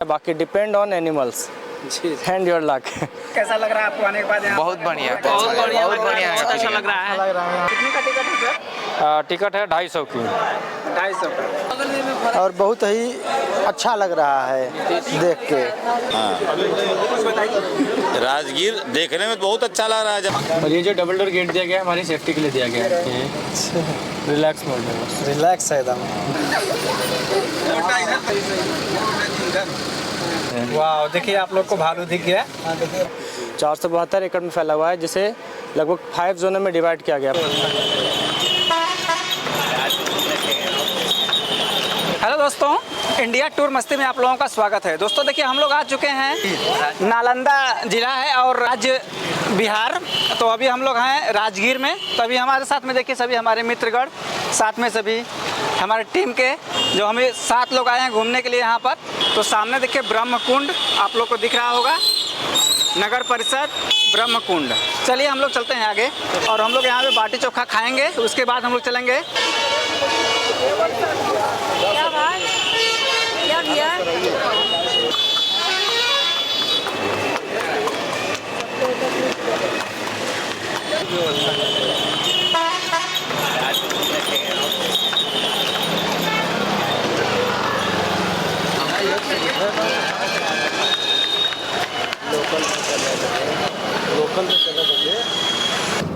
बाकी depend on animals and your luck. कैसा लग रहा है आपको आने के बाद? बहुत बढ़िया, बहुत बढ़िया, बहुत बढ़िया है। अच्छा लग रहा है। कितने का टिकट है सर? टिकट है 250 की। 250। और बहुत ही अच्छा लग रहा है देख के। राजगीर देखने में बहुत अच्छा लग रहा है। और ये जो डबल डोर गेट दिया गया है हमारी सेफ्टी के लिए दिया गया है। रिलैक्स मोड में बस। रिलैक्स है एकदम। वाह, देखिए आप लोग को भालू दिख गया। 472 एकड़ में फैला हुआ है, जिसे लगभग 5 जोनों में डिवाइड किया गया। हेलो दोस्तों, इंडिया टूर मस्ती में आप लोगों का स्वागत है। दोस्तों देखिए, हम लोग आ चुके हैं, नालंदा जिला है और राज्य बिहार। तो अभी हम लोग हैं राजगीर में। तो अभी हमारे साथ में देखिए सभी हमारे मित्रगण, साथ में सभी हमारे टीम के जो हमें 7 लोग आए हैं घूमने के लिए यहाँ पर। तो सामने देखिए ब्रह्मकुंड आप लोग को दिख रहा होगा, नगर परिषद ब्रह्मकुंड। चलिए हम लोग चलते हैं आगे और हम लोग यहाँ पे बाटी चोखा खाएंगे। उसके बाद हम लोग चलेंगे क्या भैया?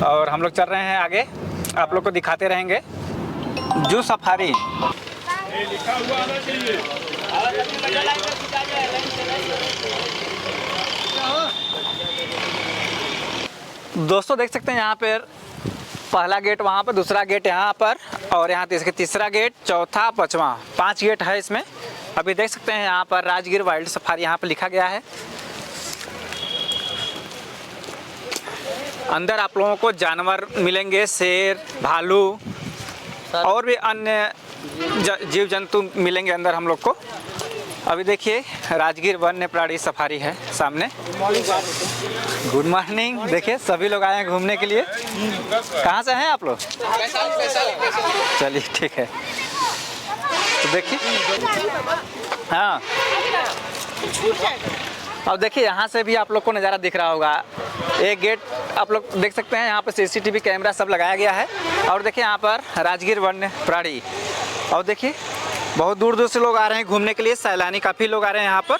और हम लोग चल रहे हैं आगे, आप लोग को दिखाते रहेंगे। Zoo safari. दोस्तों देख सकते हैं यहाँ पर पहला गेट, वहाँ पर दूसरा गेट यहाँ पर, और यहाँ तीसरा गेट, चौथा, पांचवा, 5 गेट है इसमें। अभी देख सकते हैं यहाँ पर राजगीर वाइल्ड सफारी यहाँ पर लिखा गया है। अंदर आप लोगों को जानवर मिलेंगे, शेर, भालू और भी अन्य जीव जंतु मिलेंगे अंदर हम लोग को। अभी देखिए राजगीर वन्य प्राणी सफारी है सामने। Good morning. देखिए सभी लोग आए हैं घूमने के लिए। कहाँ से हैं आप लोग? चलिए ठीक है। तो देखिए, हाँ, अब देखिए यहाँ से भी आप लोग को नज़ारा दिख रहा होगा। एक गेट आप लोग देख सकते हैं, यहाँ पर CCTV कैमरा सब लगाया गया है। और देखिए यहाँ पर राजगीर वन्य प्राणी। और देखिए बहुत दूर दूर से लोग आ रहे हैं घूमने के लिए, सैलानी काफ़ी लोग आ रहे हैं यहाँ पर।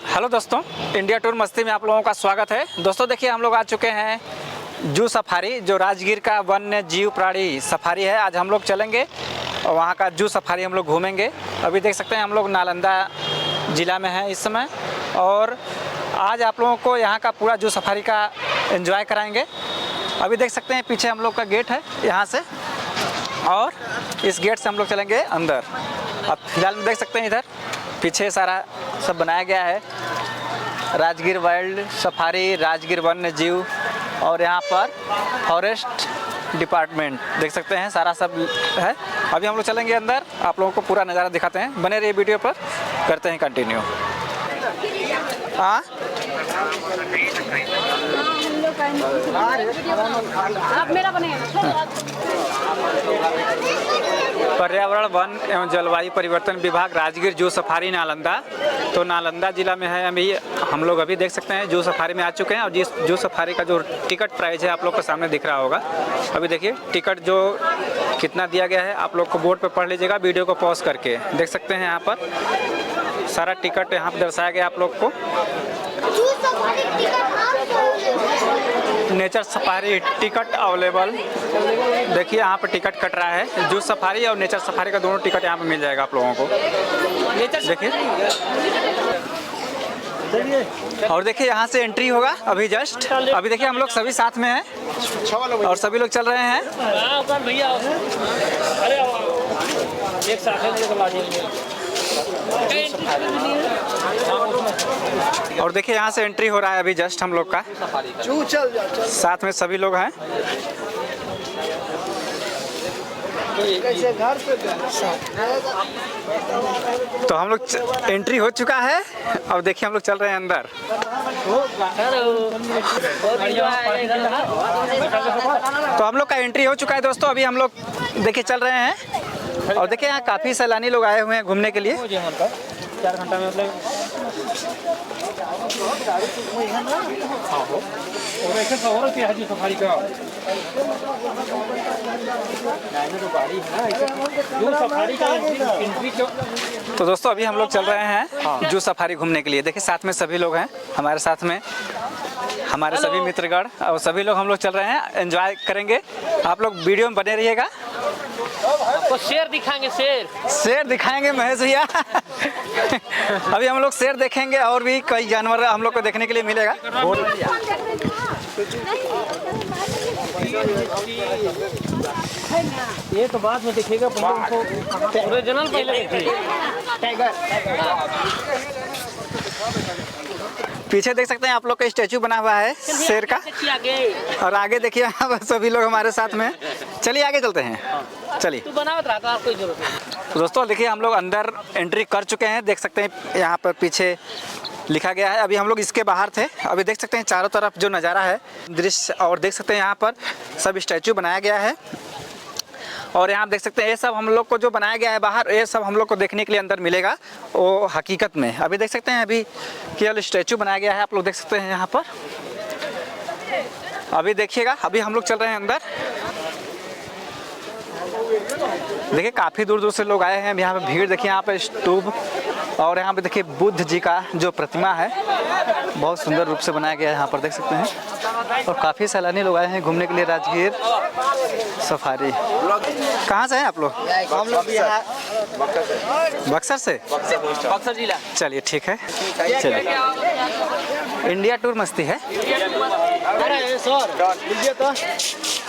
हेलो दोस्तों, इंडिया टूर मस्ती में आप लोगों का स्वागत है। दोस्तों देखिए हम लोग आ चुके हैं जू सफारी, जो राजगीर का वन्य जीव प्राणी सफारी है। आज हम लोग चलेंगे और वहाँ का जू सफारी हम लोग घूमेंगे। अभी देख सकते हैं हम लोग नालंदा ज़िला में हैं इस समय, और आज आप लोगों को यहाँ का पूरा जू सफारी का एंजॉय कराएंगे। अभी देख सकते हैं पीछे हम लोग का गेट है यहाँ से, और इस गेट से हम लोग चलेंगे अंदर। अब फिलहाल में देख सकते हैं इधर पीछे सारा सब बनाया गया है, राजगीर वाइल्ड सफारी, राजगीर वन्य जीव, और यहाँ पर फॉरेस्ट डिपार्टमेंट देख सकते हैं, सारा सब है। अभी हम लोग चलेंगे अंदर, आप लोगों को पूरा नज़ारा दिखाते हैं। बने रहिए वीडियो पर, करते हैं कंटिन्यू। हाँ आप मेरा बनेगा। पर्यावरण वन एवं जलवायु परिवर्तन विभाग, राजगीर जू सफारी नालंदा। तो नालंदा जिला में है। अभी हम लोग अभी देख सकते हैं जू सफारी में आ चुके हैं, और जिस जू सफारी का जो टिकट प्राइस है आप लोग को सामने दिख रहा होगा। अभी देखिए टिकट जो कितना दिया गया है आप लोग को बोर्ड पे पढ़ लीजिएगा, वीडियो को पॉज करके देख सकते हैं। यहाँ पर सारा टिकट यहाँ पर दर्शाया गया आप लोग को। Nature safari ticket available. देखिए यहाँ पर टिकट कट रहा है। जू सफारी और नेचर सफारी का दोनों टिकट यहाँ पे मिल जाएगा आप लोगों को। देखिए, और देखिए यहाँ से एंट्री होगा अभी जस्ट। अभी देखिए हम लोग सभी साथ में हैं और सभी लोग चल रहे हैं। और देखिए यहाँ से एंट्री हो रहा है अभी जस्ट हम लोग का, साथ में सभी लोग हैं। तो हम लोग एंट्री हो चुका है। अब देखिए हम लोग चल रहे हैं अंदर। तो हम लोग का एंट्री हो चुका है दोस्तों। अभी हम लोग देखिए चल रहे हैं और देखिए यहाँ काफ़ी सैलानी लोग आए हुए हैं घूमने के लिए। 4 घंटा में मतलब तो दोस्तों अभी हम लोग चल रहे हैं जू सफारी घूमने के लिए। देखिए साथ में सभी लोग हैं हमारे साथ में, हमारे सभी मित्रगण और सभी लोग हम लोग चल रहे हैं, एंजॉय करेंगे। आप लोग वीडियो में बने रहिएगा। आपको शेर दिखाएंगे, शेर दिखाएंगे महेश भैया। अभी हम लोग शेर देखेंगे और भी कई जानवर हम लोग को देखने के लिए मिलेगा। ये तो बाद में दिखेगा, ओरिजिनल पहले पीछे देख सकते हैं आप लोग का स्टैचू बना हुआ है शेर का, और आगे देखिए यहाँ पर सभी लोग हमारे साथ में। चलिए आगे चलते हैं, चलिए। तू बनावत रहा था, कोई जरूरत नहीं। तो दोस्तों देखिए हम लोग अंदर एंट्री कर चुके हैं। देख सकते हैं यहाँ पर पीछे लिखा गया है। अभी हम लोग इसके बाहर थे। अभी देख सकते हैं चारों तरफ जो नज़ारा है दृश्य, और देख सकते हैं यहाँ पर सब स्टैचू बनाया गया है। और यहाँ आप देख सकते हैं ये सब हम लोग को जो बनाया गया है बाहर, ये सब हम लोग को देखने के लिए अंदर मिलेगा वो हकीकत में। अभी देख सकते हैं अभी केवल स्टैचू बनाया गया है, आप लोग देख सकते हैं यहाँ पर। अभी देखिएगा, अभी हम लोग चल रहे हैं अंदर। देखिए काफ़ी दूर दूर से लोग आए हैं। यहाँ पे भीड़ देखिए, यहाँ पे स्तूप, और यहाँ पे देखिए बुद्ध जी का जो प्रतिमा है बहुत सुंदर रूप से बनाया गया है, यहाँ पर देख सकते हैं। और काफ़ी सैलानी लोग आए हैं घूमने के लिए राजगीर सफारी। कहाँ से हैं आप लोग? हम लोग बक्सर से। बक्सर जिला। चलिए ठीक है, चलिए। इंडिया टूर मस्ती है,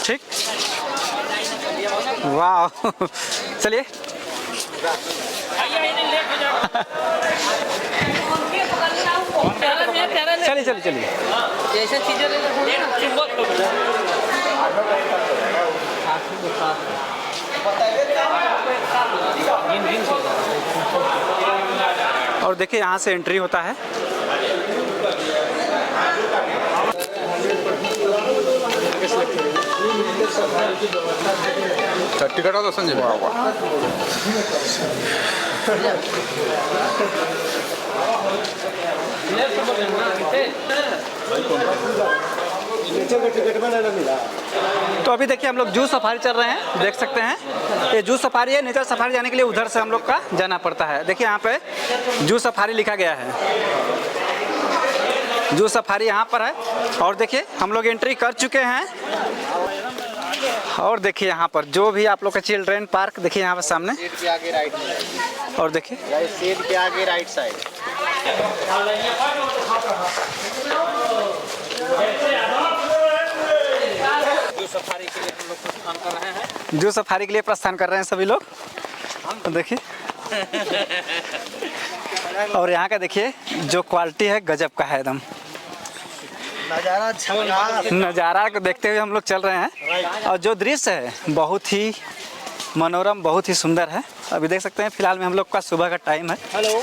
ठीक। वाह, चलिए। चलिए चलिए चलिए। जैसे चीजें और देखिए यहाँ से एंट्री होता है। टिकट तो संजय तो अभी देखिए हम लोग जू सफारी चल रहे हैं, देख सकते हैं ये जू सफारी है। नेचर सफारी जाने के लिए उधर से हम लोग का जाना पड़ता है। देखिए यहाँ पे जू सफारी लिखा गया है, जू सफारी यहाँ पर है। और देखिए हम लोग एंट्री कर चुके हैं। और देखिए यहाँ पर जो भी आप लोग का चिल्ड्रेन पार्क देखिए यहाँ पर सामने, के आगे राइट, और देखिए शेर के आगे राइट साइड। जू सफारी के लिए प्रस्थान कर रहे हैं सभी लोग, तो देखिए। और यहाँ का देखिए जो क्वालिटी है गजब का है एकदम। नज़ारा को देखते हुए हम लोग चल रहे हैं। और जो दृश्य है बहुत ही मनोरम, बहुत ही सुंदर है। अभी देख सकते हैं फिलहाल में हम लोग का सुबह का टाइम है। हेलो,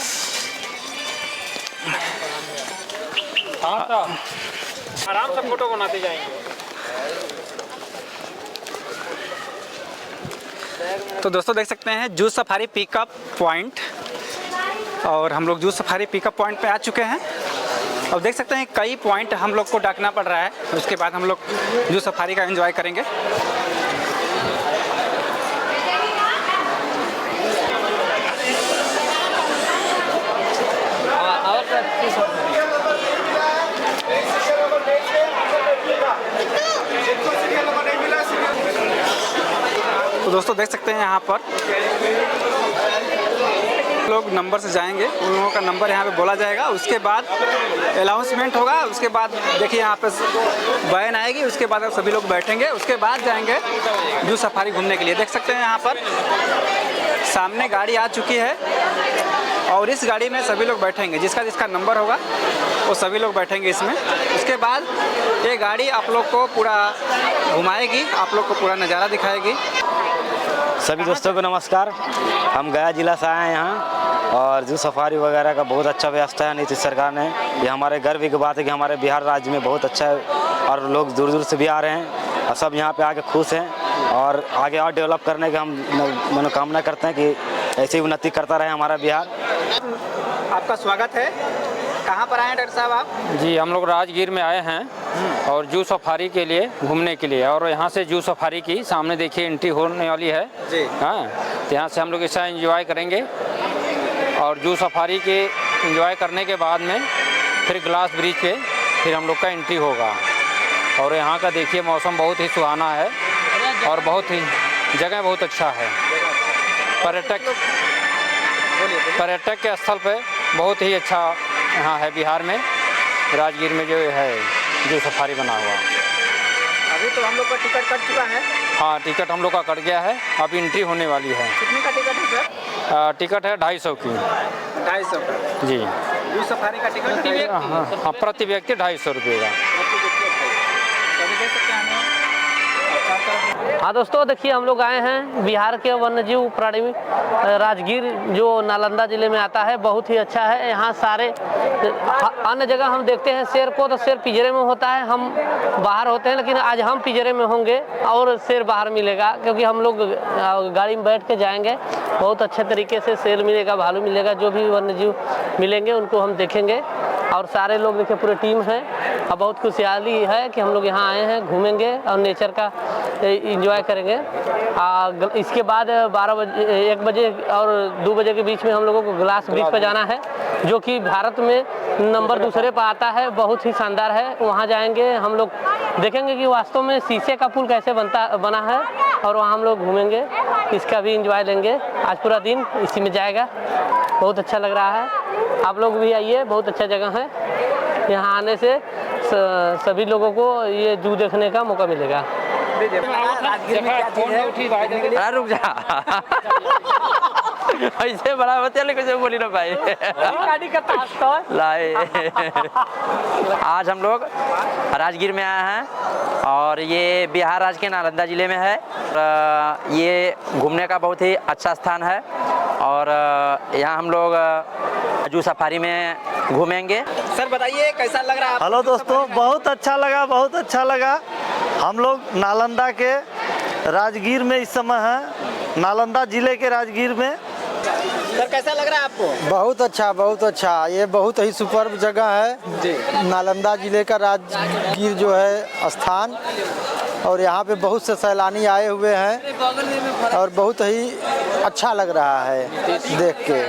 आराम से फोटो बनाते जाएंगे। तो दोस्तों देख सकते हैं जू सफारी पिकअप पॉइंट, और हम लोग जू सफारी पिकअप पॉइंट पे आ चुके हैं। अब देख सकते हैं कई पॉइंट हम लोग को डाकना पड़ रहा है, उसके बाद हम लोग जू सफारी का एंजॉय करेंगे। तो दोस्तों देख सकते हैं यहाँ पर लोग नंबर से जाएंगे, उन लोगों का नंबर यहाँ पे बोला जाएगा, उसके बाद अनाउंसमेंट होगा, उसके बाद देखिए यहाँ पे बैन आएगी, उसके बाद सभी लोग बैठेंगे, उसके बाद जाएंगे जू सफारी घूमने के लिए। देख सकते हैं यहाँ पर सामने गाड़ी आ चुकी है, और इस गाड़ी में सभी लोग बैठेंगे, जिसका जिसका नंबर होगा वो सभी लोग बैठेंगे इसमें। उसके बाद ये गाड़ी आप लोग को पूरा घुमाएगी, आप लोग को पूरा नज़ारा दिखाएगी। सभी दोस्तों को नमस्कार। हम गया जिला से आए हैं यहाँ, और जू सफारी वगैरह का बहुत अच्छा व्यवस्था है नीतीश सरकार ने। ये हमारे गर्व की बात है कि हमारे बिहार राज्य में बहुत अच्छा है, और लोग दूर दूर से भी आ रहे हैं, और सब यहाँ पे आके खुश हैं। और आगे और डेवलप करने की हम मनोकामना करते हैं कि ऐसी उन्नति करता रहे हमारा बिहार। आपका स्वागत है। कहाँ पर आए हैं डॉक्टर साहब आप? जी हम लोग राजगीर में आए हैं और जू सफारी के लिए घूमने के लिए, और यहाँ से जू सफारी की सामने देखिए एंट्री होने वाली है जी। हाँ, तो यहाँ से हम लोग ऐसा एंजॉय करेंगे और जू सफारी के एंजॉय करने के बाद में फिर ग्लास ब्रिज पे फिर हम लोग का एंट्री होगा। और यहाँ का देखिए मौसम बहुत ही सुहाना है और बहुत ही जगह बहुत अच्छा है। पर्यटक के स्थल पे बहुत ही अच्छा यहाँ है बिहार में, राजगीर में जो है जो सफारी बना हुआ। अभी तो हम लोग का टिकट कट चुका है। हाँ टिकट हम लोग का कट गया है, अभी एंट्री होने वाली है। कितने का टिकट है सर? टिकट है 250 की 250 जी। जू सफारी का टिकट हाँ प्रति व्यक्ति 250 रुपये का। हाँ दोस्तों देखिए हम लोग आए हैं बिहार के वन्यजीव प्राणी राजगीर जो नालंदा जिले में आता है। बहुत ही अच्छा है। यहाँ सारे अन्य जगह हम देखते हैं शेर को तो शेर पिंजरे में होता है, हम बाहर होते हैं, लेकिन आज हम पिंजरे में होंगे और शेर बाहर मिलेगा क्योंकि हम लोग गाड़ी में बैठ के जाएंगे। बहुत अच्छे तरीके से शेर मिलेगा, भालू मिलेगा, जो भी वन्यजीव मिलेंगे उनको हम देखेंगे। और सारे लोग देखिए पूरे टीम है और बहुत खुशहाली है कि हम लोग यहाँ आए हैं, घूमेंगे और नेचर का एंजॉय करेंगे। इसके बाद 12 बजे 1 बजे और 2 बजे के बीच में हम लोगों को ग्लास ब्रिज पर जाना है, जो कि भारत में नंबर 2 पर आता है। बहुत ही शानदार है। वहाँ जाएंगे हम लोग, देखेंगे कि वास्तव में शीशे का पुल कैसे बना है और वहाँ हम लोग घूमेंगे, इसका भी एंजॉय लेंगे। आज पूरा दिन इसी में जाएगा। बहुत अच्छा लग रहा है। आप लोग भी आइए, बहुत अच्छा जगह है। यहाँ आने से सभी लोगों को ये जू देखने का मौका मिलेगा। रुक जा ऐसे बड़ा बच्चा लेके कैसे बोली ना भाई। गाड़ी का ताश तो लाए आज हम लोग राजगीर में आए हैं और ये बिहार राज्य के नालंदा जिले में है। ये घूमने का बहुत ही अच्छा स्थान है और यहाँ हम लोग जू सफारी में घूमेंगे। सर बताइए कैसा लग रहा है? हेलो दोस्तों, बहुत अच्छा लगा, बहुत अच्छा लगा। हम लोग नालंदा के राजगीर में इस समय हैं, नालंदा जिले के राजगीर में। सर कैसा लग रहा है आपको? बहुत अच्छा, बहुत अच्छा। ये बहुत ही सुपर्ब जगह है जी। नालंदा जिले का राजगीर जो है स्थान, और यहाँ पे बहुत से सैलानी आए हुए हैं और बहुत ही अच्छा लग रहा है देख के।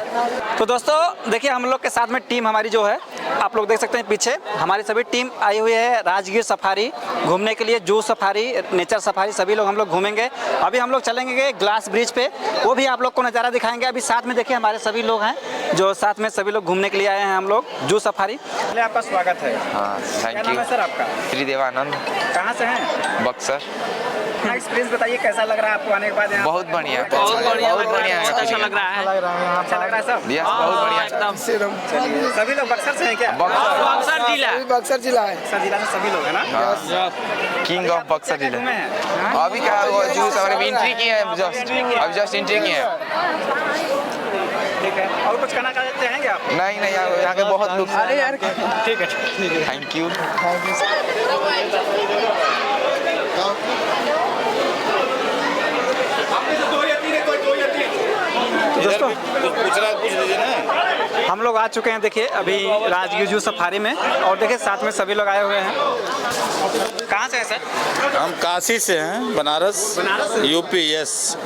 तो दोस्तों देखिए हम लोग के साथ में टीम हमारी जो है, आप लोग देख सकते हैं पीछे हमारी सभी टीम आई हुई है राजगीर सफारी घूमने के लिए। जू सफारी, नेचर सफारी, सभी लोग हम लोग घूमेंगे। अभी हम लोग चलेंगे ग्लास ब्रिज पे, वो भी आप लोग को नज़ारा दिखाएंगे। अभी साथ में देखिए हमारे सभी लोग हैं जो साथ में सभी लोग घूमने के लिए आए हैं हम लोग जू सफारी। पहले आपका स्वागत है। हाँ क्या थैंक नाम यू। है सर आपका? श्री देवानंद कहाँ से हैं? बक्सर। अपना एक्सपीरियंस बताइए कैसा लग रहा है आपको आने के बाद यहाँ? बहुत बढ़िया, बहुत बढ़िया अच्छा लग रहा है। अच्छा लग रहा है सब? यस बहुत बढ़िया एकदम। चलिए, सभी लोग बक्सर से हैं क्या? बक्सर बक्सर जिला है। बक्सर जिला से सभी लोग हैं ना? किंग ऑफ बक्सर क्या जिला। घूमे हैं? अभी क्या वो जू सफारी एंट्री किए हैं, अभी जस्ट एंट्री किए हैं। ठीक है, और कुछ कहना चाहते हैं क्या आप? नहीं नहीं यहाँ के बहुत लोग। अरे यार ठीक है थैंक यू। दोस्तों पूछ लीजिए ना। हम लोग आ चुके हैं देखिए अभी राजगीर जू सफारी में, और देखिए साथ में सभी लोग आए हुए हैं। कहाँ से हैं सर? हम काशी से हैं, बनारस यूपी। यस।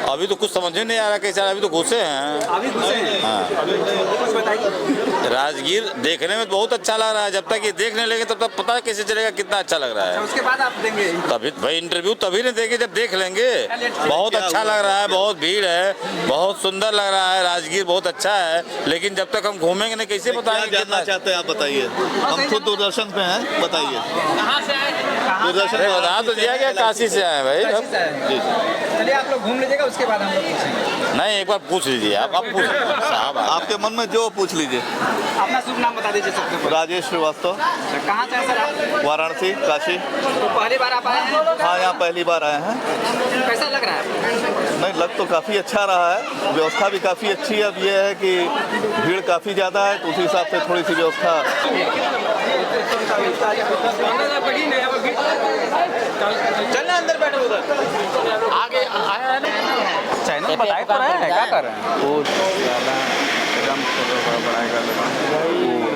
अभी तो कुछ समझ में नहीं आ रहा कैसे, अभी तो घुसे हैं। अभी घुसे हैं। हाँ। कुछ बताइए। राजगीर देखने में बहुत अच्छा लग रहा है। जब तक ये देखने लगे तब तक पता कैसे चलेगा कितना अच्छा लग रहा है। उसके बाद आप देंगे। तभी भाई इंटरव्यू तभी नहीं देंगे जब देख लेंगे। बहुत अच्छा लग रहा है, बहुत भीड़ है, बहुत सुंदर लग रहा है। राजगीर बहुत अच्छा है, लेकिन जब तक हम घूमेंगे नहीं कैसे बताएंगे जानना चाहते हैं आप बताइए। हम खुद दूरदर्शन पे हैं, बताइए। कहाँ से आए? दूरदर्शन अरे बता तो दिया गया, काशी से आए भाई। काशी से आए। चलिए आप लोग घूम लीजिएगा, उसके बाद हम लोग पूछेंगे। नहीं एक बार पूछ लीजिए आप पूछ साहब। आपके मन में जो पूछ लीजिए। अपना शुभ नाम बता दीजिए सबसे पहले। राजेश श्रीवास्तव, कहाँ से हैं सर आप? वाराणसी, काशी। तो पहली बार आप आए हैं? हाँ यहाँ पहली बार आए हैं। कैसा लग रहा है? नहीं लग तो काफ़ी अच्छा रहा है, व्यवस्था भी काफ़ी अच्छी है। अब ये है कि भीड़ काफ़ी ज़्यादा है तो उसी हिसाब से थोड़ी सी व्यवस्था चलना अंदर बैठो उधर आगे आया है ना चैनल बताए तो रहे हैं क्या कर रहे हैं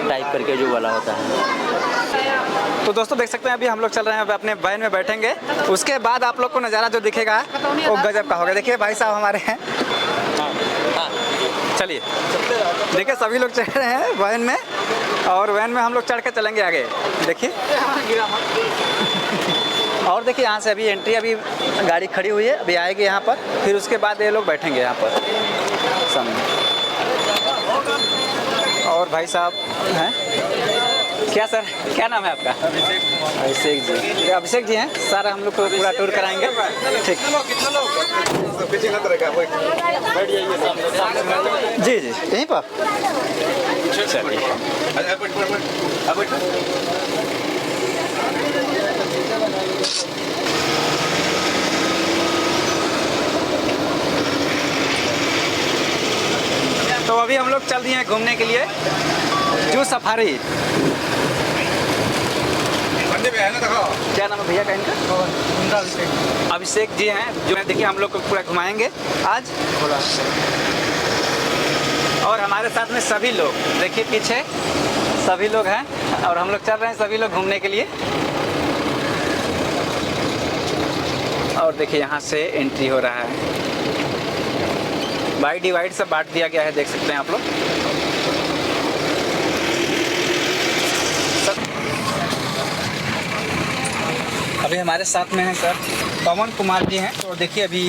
टाइप करके जो वाला होता है। तो दोस्तों देख सकते हैं अभी हम लोग चल रहे हैं अब अपने वैन में बैठेंगे उसके बाद आप लोग को नज़ारा जो दिखेगा वो गजब का होगा। देखिए भाई साहब हमारे हैं चलिए देखिए सभी लोग चढ़ रहे हैं वैन में और वैन में हम लोग चढ़ के चलेंगे आगे देखिए और देखिए यहाँ से अभी एंट्री अभी गाड़ी खड़ी हुई है अभी आएगी यहाँ पर फिर उसके बाद ये लोग बैठेंगे यहाँ पर सामने और भाई साहब हैं क्या सर क्या नाम है आपका अभिषेक जी अभिषेक जी हैं सर हम लोग को पूरा टूर कराएंगे ठीक जी जी यहीं पर चलिए तो अभी हम लोग चल दिए हैं घूमने के लिए जू सफारी क्या नाम है भैया का इनका अभिषेक जी हैं जो देखिए हम लोग को पूरा घुमाएंगे आज और हमारे साथ में सभी लोग देखिए पीछे सभी लोग हैं और हम लोग चल रहे हैं सभी लोग घूमने के लिए और देखिए यहाँ से एंट्री हो रहा है बाई डिवाइड से बांट दिया गया है देख सकते हैं आप लोग अभी हमारे साथ में हैं सर पवन कुमार जी हैं तो देखिए अभी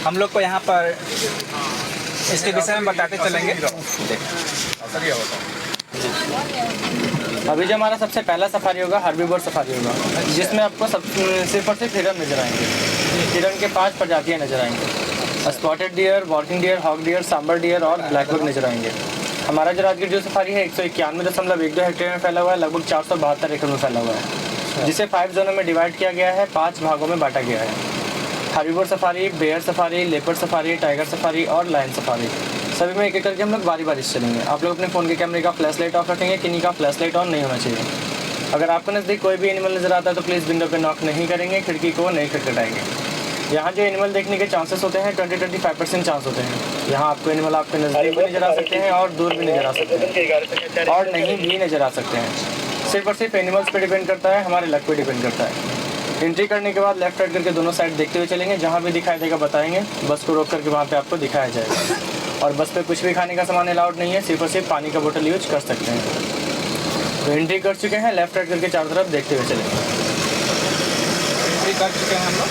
हम लोग को यहाँ पर इसके विषय में बताते चलेंगे अभी जो हमारा सबसे पहला सफारी होगा हर्बीवोर सफारी होगा जिसमें आपको सिर्फ और सिर्फ हिरन नजर आएंगे हिरन के 5 प्रजातियाँ नजर आएंगी spotted deer walking deer hog deer sambar deer और ब्लैकबक नजर आएंगे। हमारा जो राजगीर जो सफारी है 191.12 हेक्टेयर में फैला हुआ है लगभग 472 एकड़ में फैला हुआ है जिसे 5 जोनों में डिवाइड किया गया है 5 भागों में बांटा गया है herbivore safari bear safari leopard safari tiger safari और लायन सफारी सभी में एक एक करके हम लोग बारी बारी से चलेंगे। आप लोग अपने फ़ोन के कैमरे का फ्लैश लाइट ऑफ रखेंगे किन्हीं का फ्लैश लाइट ऑन नहीं होना चाहिए। अगर आपको नज़दीक कोई भी एनिमल नज़र आता है तो प्लीज़ विंडो पे नॉक नहीं करेंगे खिड़की को नहीं खटखटाएंगे। यहाँ जो एनिमल देखने के चांसेस होते हैं 20-25% चांस होते हैं। यहाँ आपको एनिमल आपके नज़दीक भी नज़र आ सकते हैं और दूर भी नज़र आ सकते हैं और नहीं भी नज़र आ सकते हैं। सिर्फ और सिर्फ एनिमल्स पे डिपेंड करता है हमारे लक पे डिपेंड करता है। एंट्री करने के बाद लेफ्ट राइट करके दोनों साइड देखते हुए चलेंगे जहाँ भी दिखाई देगा बताएंगे बस को रोक करके वहाँ पे आपको दिखाया जाएगा और बस पे कुछ भी खाने का सामान अलाउड नहीं है सिर्फ और सिर्फ पानी का बोतल यूज कर सकते हैं। तो एंट्री कर चुके हैं लेफ्ट राइट करके चारों तरफ देखते हुए चलेंगे। एंट्री कर चुके हैं हम लोग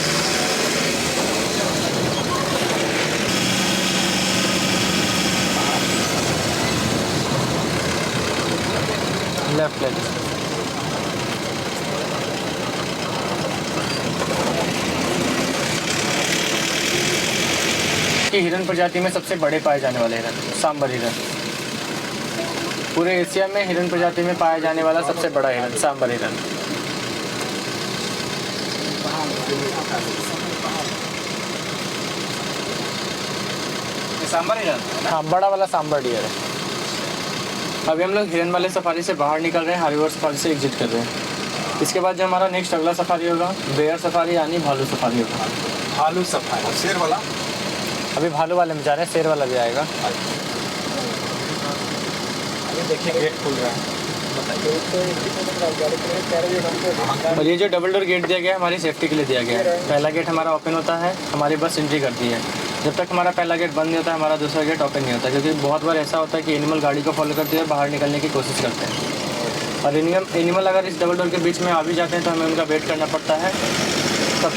लेफ्ट लेफ्ट हिरन प्रजाति में सबसे बड़े पाए जाने वाले हिरन सांबर हिरन पूरे एशिया में हिरन प्रजाति में पाया जाने वाला सबसे बड़ा हिरन सांबर हिरन। सांबर हिरन हाँ बड़ा वाला सांबर डियर है। अभी हम लोग हिरन वाले सफारी से बाहर निकल रहे हैं हर्बीवोर सफारी से एग्जिट कर रहे हैं। इसके बाद जो हमारा नेक्स्ट अगला सफारी होगा बेयर सफारी यानी भालू सफारी होगा। भालू सफारी शेर वाला अभी भालू वाले में जा रहे हैं शेर वाला भी आएगा। अभी देखिए गेट खुल रहा है और ये जो डबल डोर गेट दिया गया है हमारी सेफ्टी के लिए दिया गया है। पहला गेट हमारा ओपन होता है हमारी बस एंट्री करती है जब तक हमारा पहला गेट बंद नहीं होता हमारा दूसरा गेट ओपन नहीं होता क्योंकि बहुत बार ऐसा होता है कि एनिमल गाड़ी को फॉलो करते हुए बाहर निकलने की कोशिश करते हैं और एनिमल अगर इस डबल डोर के बीच में आ भी जाते हैं तो हमें उनका वेट करना पड़ता है जब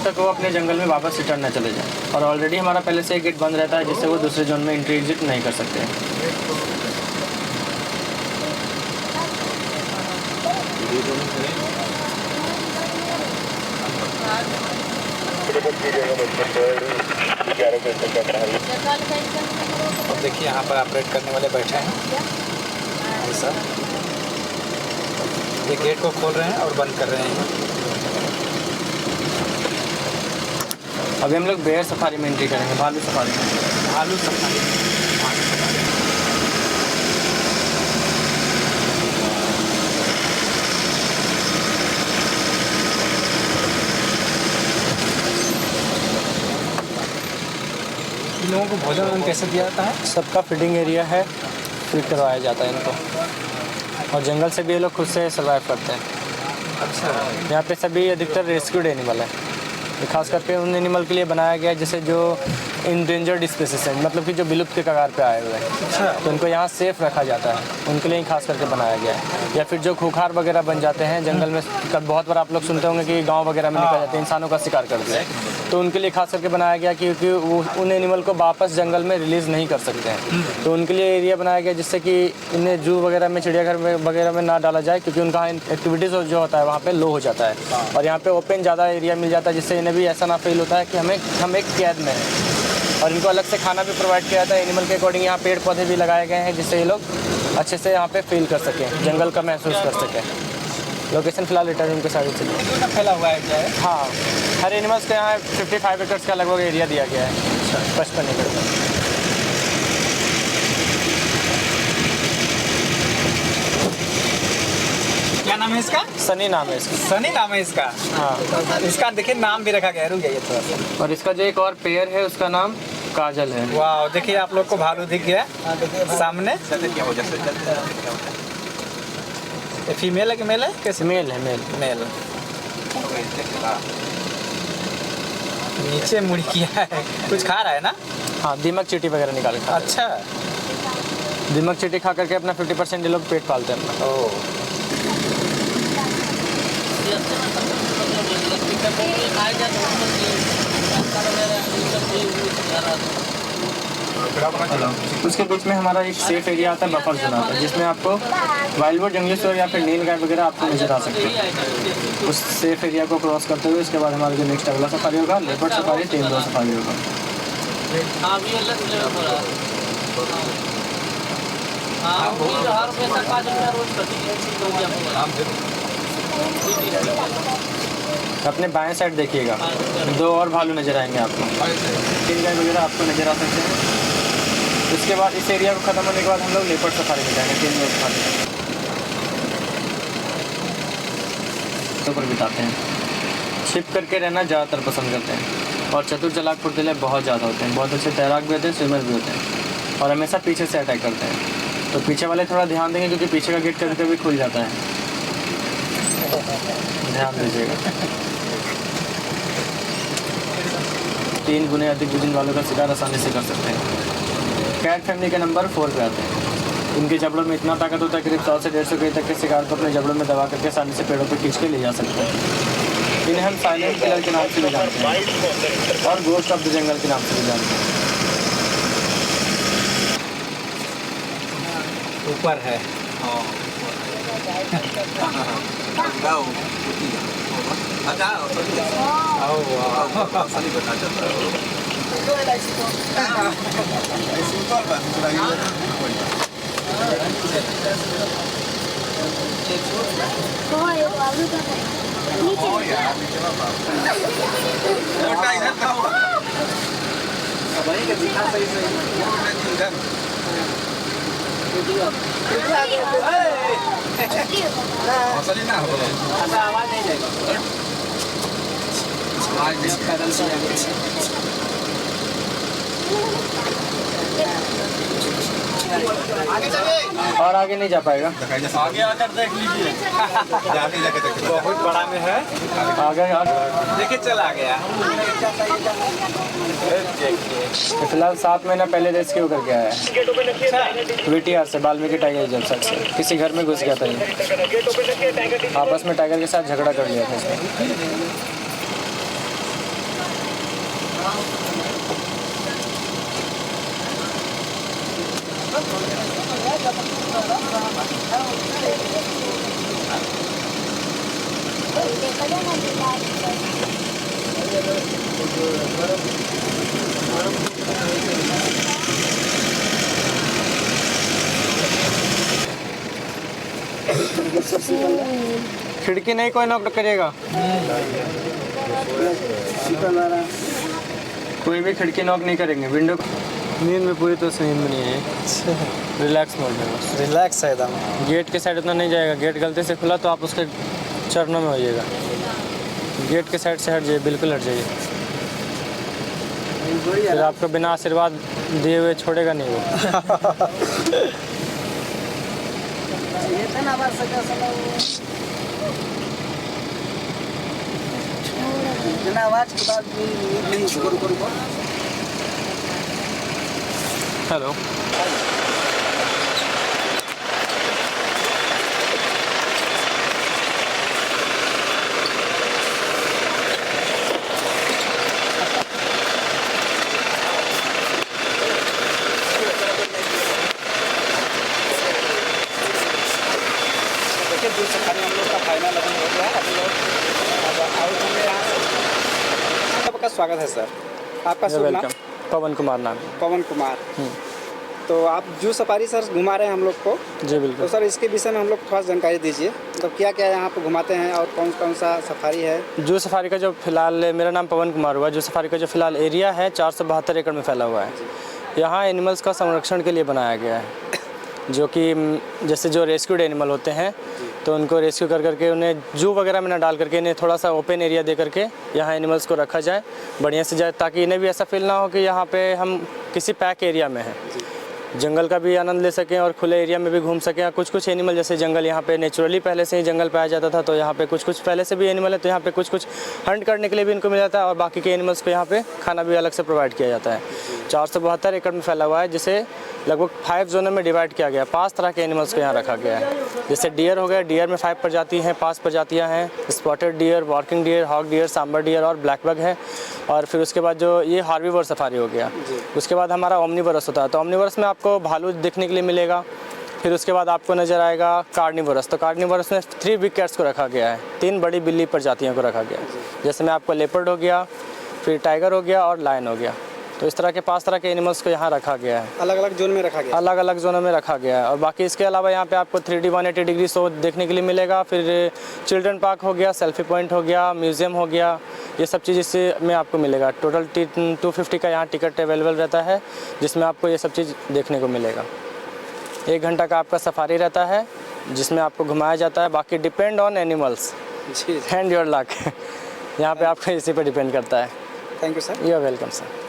तक वो अपने जंगल में वापस रिटर्न न चले जाए। और ऑलरेडी हमारा पहले से एक गेट बंद रहता है जिससे वो दूसरे जोन में एंट्री एग्जिट नहीं कर सकते हैं। और देखिए यहाँ पर ऑपरेट करने वाले बैठे हैं ऐसा ये गेट को खोल रहे हैं और बंद कर रहे हैं। अभी हम लोग बेयर सफारी में एंट्री करेंगे भालू सफारी को भोजन कैसे दिया जाता है? सबका फीडिंग एरिया है, फीड करवाया जाता है इनको, और जंगल से भी ये लोग खुद से सर्वाइव करते हैं। अच्छा, यहाँ पे सभी अधिकतर रेस्क्यूड एनिमल है, खास करके उन एनिमल के लिए बनाया गया है जैसे जो इंडेंजर्ड स्पीसीज हैं, मतलब कि जो विलुप्त के कगार पे आए हुए हैं। अच्छा, तो उनको यहाँ सेफ रखा जाता है, उनके लिए ही खास करके बनाया गया है। या फिर जो खूंखार वगैरह बन जाते हैं जंगल में, बहुत बार आप लोग सुनते होंगे कि गांव वगैरह में निकल जाते हैं, इंसानों का शिकार करते हैं, तो उनके लिए खास करके बनाया गया क्योंकि वो उन एनिमल को वापस जंगल में रिलीज़ नहीं कर सकते हैं। तो उनके लिए एरिया बनाया गया जिससे कि इन्हें जू वगैरह में, चिड़ियाघर में वगैरह में ना डाला जाए, क्योंकि उनका एक्टिविटीज़ जो होता है वहाँ पे लो हो जाता है, और यहाँ पे ओपन ज़्यादा एरिया मिल जाता है, जिससे इन्हें भी ऐसा ना फील होता है कि हम एक कैद में हैं। और इनको अलग से खाना भी प्रोवाइड किया जाता है एनिमल के अकॉर्डिंग। यहाँ पेड़ पौधे भी लगाए गए हैं जिससे ये लोग अच्छे से यहाँ पे फील कर सकें, जंगल का महसूस कर सकें। लोकेशन फिलहाल रिटर्न उनके साइड से फैला हुआ है क्या है? हाँ, हर एनिमल्स के यहाँ 55 एकड़ का लगभग एरिया दिया गया है, 55 एकड़ का। क्या नाम है इसका? सनी नाम है इसका। सनी नाम है इसका? हाँ, इसका देखिए नाम भी रखा गया, रुक जाइए थोड़ा सा। और इसका जो एक और पेयर है उसका नाम काजल है। वाह, देखिए आप लोग को भालू दिख गया सामने। फीमेल है कि मेल है? कैसे? मेल है, मेल। नीचे मुड़ी किया है, कुछ खा रहा है ना? हाँ, दीमक चींटी वगैरह निकाल के। अच्छा, दीमक चींटी खा करके अपना 50% ये लोग पेट पालते हैं अपना। ओह, उसके बीच में हमारा एक सेफ एरिया आता है, बफर जोन आता है, जिसमें आपको वाइल्ड बोर, जंगली सुअर या फिर नील गाय वगैरह आपको नजर आ सकते हैं। उस सेफ एरिया को क्रॉस करते हुए उसके बाद हमारा जो नेक्स्ट अगला सफारी होगा लेपर्ड सफारी, तेंदुआ सफारी होगा। अपने बाएं साइड देखिएगा, 2 और भालू नजर आएंगे आपको, 3 गाय वगैरह आपको नजर आ सकते हैं। उसके बाद इस एरिया को ख़त्म होने के बाद हम लोग लेपर्ड सफारी में जाएंगे, 3 लोग सफारी ऊपर बिताते हैं। छिप करके रहना ज़्यादातर पसंद करते हैं, और चतुर चालाक फुर्तीले बहुत ज़्यादा होते हैं, बहुत अच्छे तैराक भी होते हैं, स्विमर भी होते हैं, और हमेशा पीछे से अटैक करते हैं। तो पीछे वाले थोड़ा ध्यान देंगे क्योंकि पीछे का गेट कभी कभी खुल जाता है, ध्यान दीजिएगा। 3 गुने अधिक वजन वालों का शिकार आसानी से कर सकते हैं। कैट फैमिली के नंबर 4 पे आते हैं। इनके जबड़ों में इतना ताकत होता है कि करीब 100 से 150 केजी तक के शिकार को अपने जबड़ों में दबा करके आसानी से पेड़ों पर खींच के ले जा सकते हैं। इन्हें हम साइलेंट किलर के नाम से भी जानते हैं, और गोस्ट ऑफ द जंगल के नाम से भी जानते हैं। ऊपर है। और आगे नहीं जा पाएगा, आगे आकर देख लीजिए। बहुत बड़ा में है, आगे देखिए चला गया। तो फिलहाल 7 महीना पहले रेस्क्यू करके आया है VTR से, वाल्मीकि टाइगर रिजर्व साइड से। किसी घर में घुस गया था ये, आपस में टाइगर के साथ झगड़ा कर लिया था इसने। खिड़की नहीं कोई नॉक करेगा, कोई भी खिड़की नॉक नहीं करेंगे। विंडो नींद में पूरी तो नींद में नहीं है, रिलैक्स मोड में, बस रिलैक्स है एकदम। गेट के साइड उतना नहीं जाएगा, गेट गलती से खुला तो आप उसके चरणों में होइएगा। गेट के साइड से हट जाइए, बिल्कुल हट जाइए, फिर आपको बिना आशीर्वाद दिए हुए छोड़ेगा नहीं वो। हेलो। देखिए जूस सफारी हम लोग का फाइनल अभी हो गया। अभी लोग अब आउट होंगे यहाँ से। आपका स्वागत है सर। आपका शुभ नाम? वेलकम। पवन कुमार नाम है। पवन कुमार। तो आप जू सफारी सर घुमा रहे हैं हम लोग को। जी तो बिल्कुल। सर इसके विषय में हम लोग थोड़ा जानकारी दीजिए। मतलब क्या क्या यहाँ पे घुमाते हैं और कौन कौन सा सफारी है? जू सफारी का जो फिलहाल, मेरा नाम पवन कुमार हुआ, जू सफारी का जो फिलहाल एरिया है 472 एकड़ में फैला हुआ है। यहाँ एनिमल्स का संरक्षण के लिए बनाया गया है, जो कि जैसे जो रेस्क्यूड एनिमल होते हैं तो उनको रेस्क्यू कर करके उन्हें जू वगैरह में ना डाल करके इन्हें थोड़ा सा ओपन एरिया दे करके यहाँ एनिमल्स को रखा जाए बढ़िया से जाए, ताकि इन्हें भी ऐसा फील ना हो कि यहाँ पे हम किसी पैक एरिया में हैं। जंगल का भी आनंद ले सकें और खुले एरिया में भी घूम सकें। कुछ कुछ एनिमल जैसे जंगल यहाँ पे नेचुरली पहले से ही जंगल पाया जाता था, तो यहाँ पे कुछ कुछ पहले से भी एनिमल है, तो यहाँ पे कुछ कुछ हंट करने के लिए भी इनको मिल जाता है और बाकी के एनिमल्स को यहाँ पे खाना भी अलग से प्रोवाइड किया जाता है। 472 एकड़ में फैला हुआ है, जिसे लगभग 5 जोनों में डिवाइड किया गया है। 5 तरह के एनिमल्स को यहाँ रखा गया है। जैसे डियर हो गया, डियर में 5 प्रजाति हैं, 5 प्रजातियाँ हैं। Spotted deer, walking deer, hog deer, sambar deer और ब्लैक बग है। और फिर उसके बाद जो ये हार्बीवोर सफारी हो गया। उसके बाद हमारा ओमनीवोरस होता है, तो ओमनीवोरस में आपको भालू देखने के लिए मिलेगा। फिर उसके बाद आपको नज़र आएगा कार्निवोरस। तो कार्निवोरस में 3 बिग कैट्स को रखा गया है, 3 बड़ी बिल्ली प्रजातियों को रखा गया है। जैसे में आपको लेपर्ड हो गया, फिर टाइगर हो गया और लायन हो गया। तो इस तरह के 5 तरह के एनिमल्स को यहाँ रखा गया है। अलग अलग जोन में रखा गया? अलग अलग जोनों में रखा गया है। और बाकी इसके अलावा यहाँ पे आपको 3D 180 डिग्री शो देखने के लिए मिलेगा। फिर चिल्ड्रन पार्क हो गया, सेल्फी पॉइंट हो गया, म्यूज़ियम हो गया, ये सब चीज़ इससे में आपको मिलेगा। टोटल 250 का यहाँ टिकट अवेलेबल रहता है, जिसमें आपको ये सब चीज़ देखने को मिलेगा। 1 घंटा का आपका सफारी रहता है, जिसमें आपको घुमाया जाता है। बाकी depend on animals and your luck. यहाँ पे आपको इसी पर डिपेंड करता है। Thank you sir. You are welcome sir.